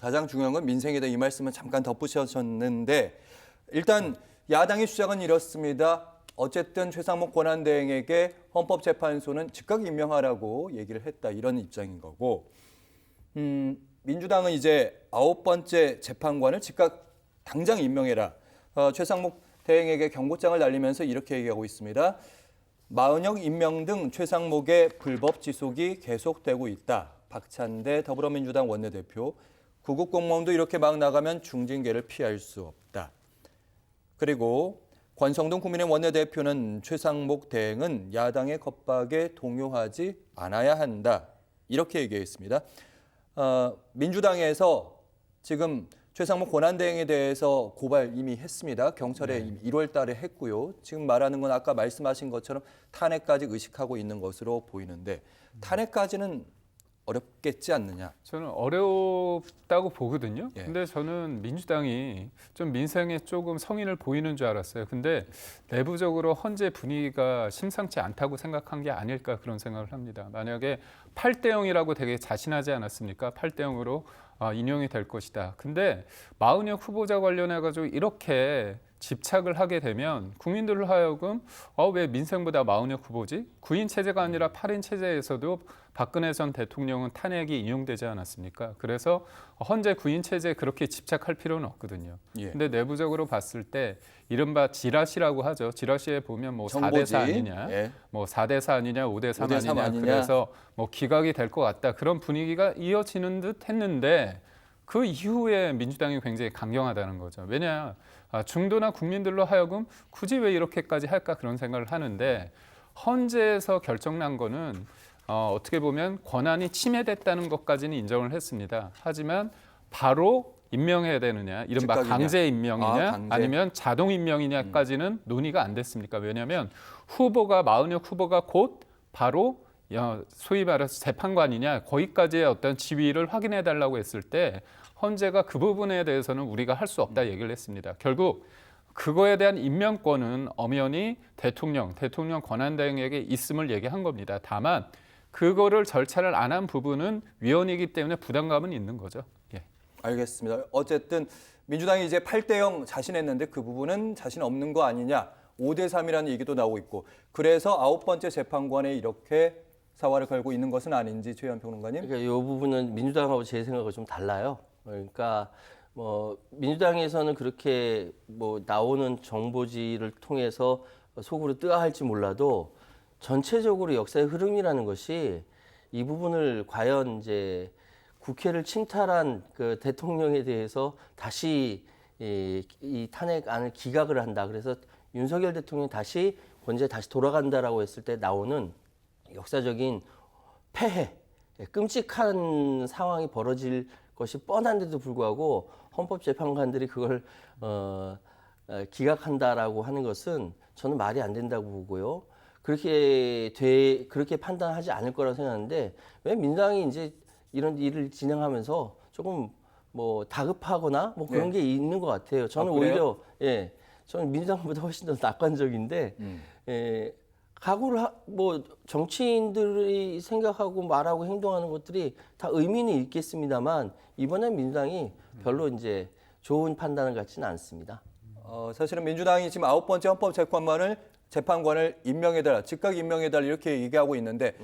가장 중요한 건 민생이다 이 말씀은 잠깐 덧붙이셨는데 일단 야당의 주장은 이렇습니다. 어쨌든 최상목 권한대행에게 헌법재판소는 즉각 임명하라고 얘기를 했다 이런 입장인 거고 민주당은 이제 9번째 재판관을 즉각 당장 임명해라. 최상목 대행에게 경고장을 날리면서 이렇게 얘기하고 있습니다. 마은영 임명 등 최상목의 불법 지속이 계속되고 있다. 박찬대 더불어민주당 원내대표. 구급 공무원도 이렇게 막 나가면 중징계를 피할 수 없다. 그리고 권성동 국민의힘 원내대표는 최상목 대행은 야당의 겁박에 동요하지 않아야 한다. 이렇게 얘기했습니다. 민주당에서 지금 최상목 권한대행에 대해서 고발 이미 했습니다. 경찰에 이미 1월 달에 했고요. 지금 말하는 건 아까 말씀하신 것처럼 탄핵까지 의식하고 있는 것으로 보이는데 탄핵까지는 어렵겠지 않느냐? 저는 어렵다고 보거든요. 예. 근데 저는 민주당이 좀 민생에 조금 성인을 보이는 줄 알았어요. 근데 내부적으로 헌재 분위기가 심상치 않다고 생각한 게 아닐까 그런 생각을 합니다. 만약에 8대 0이라고 되게 자신하지 않았습니까? 8대 0으로 인용이 될 것이다. 근데 마은혁 후보자 관련해가지고 이렇게 집착을 하게 되면 국민들로 하여금 왜 민생보다 마은혁 후보지? 9인 체제가 아니라 8인 체제에서도 박근혜 전 대통령은 탄핵이 인용되지 않았습니까? 그래서 헌재 9인 체제에 그렇게 집착할 필요는 없거든요. 예. 근데 내부적으로 봤을 때 이른바 지라시라고 하죠. 지라시에 보면 뭐 정보지. 4대4 아니냐, 예. 뭐 4대4 아니냐, 5대3 5대3 아니냐. 아니냐. 그래서 뭐 기각이 될 것 같다. 그런 분위기가 이어지는 듯 했는데 그 이후에 민주당이 굉장히 강경하다는 거죠. 왜냐, 중도나 국민들로 하여금 굳이 왜 이렇게까지 할까 그런 생각을 하는데 헌재에서 결정난 거는 어떻게 보면 권한이 침해됐다는 것까지는 인정을 했습니다. 하지만 바로 임명해야 되느냐, 이른바 즉각이냐? 강제 임명이냐, 강제. 아니면 자동 임명이냐까지는 논의가 안 됐습니까? 왜냐하면 마은혁 후보가 곧 바로 소위 말해서 재판관이냐, 거기까지의 어떤 지위를 확인해 달라고 했을 때 헌재가 그 부분에 대해서는 우리가 할 수 없다 얘기를 했습니다. 결국 그거에 대한 임명권은 엄연히 대통령 권한대행에게 있음을 얘기한 겁니다. 다만 그거를 절차를 안 한 부분은 위헌이기 때문에 부담감은 있는 거죠. 예. 알겠습니다. 어쨌든 민주당이 이제 8대 0 자신했는데 그 부분은 자신 없는 거 아니냐. 5대 3이라는 얘기도 나오고 있고 그래서 9번째 재판관에 이렇게 사활을 걸고 있는 것은 아닌지 최현 평론가님. 그러니까 이 부분은 민주당하고 제 생각은 좀 달라요. 그러니까 뭐 민주당에서는 그렇게 뭐 나오는 정보지를 통해서 속으로 뜨아할지 몰라도 전체적으로 역사의 흐름이라는 것이 이 부분을 과연 이제 국회를 침탈한 그 대통령에 대해서 다시 이 탄핵안을 기각을 한다. 그래서 윤석열 대통령이 다시 권좌에 다시 돌아간다라고 했을 때 나오는 역사적인 폐해, 끔찍한 상황이 벌어질 것이 뻔한데도 불구하고 헌법재판관들이 그걸 기각한다라고 하는 것은 저는 말이 안 된다고 보고요. 그렇게 판단하지 않을 거라고 생각하는데 왜 민주당이 이제 이런 일을 진행하면서 조금 뭐 다급하거나 뭐 그런 게 있는 것 같아요. 저는 오히려 저는 민주당보다 훨씬 더 낙관적인데 각오를 뭐 정치인들이 생각하고 말하고 행동하는 것들이 다 의미는 있겠습니다만 이번에 민주당이 별로 이제 좋은 판단을 갖지는 않습니다. 사실은 민주당이 지금 9번째 헌법재판관을 임명해달라, 즉각 임명해달라 이렇게 얘기하고 있는데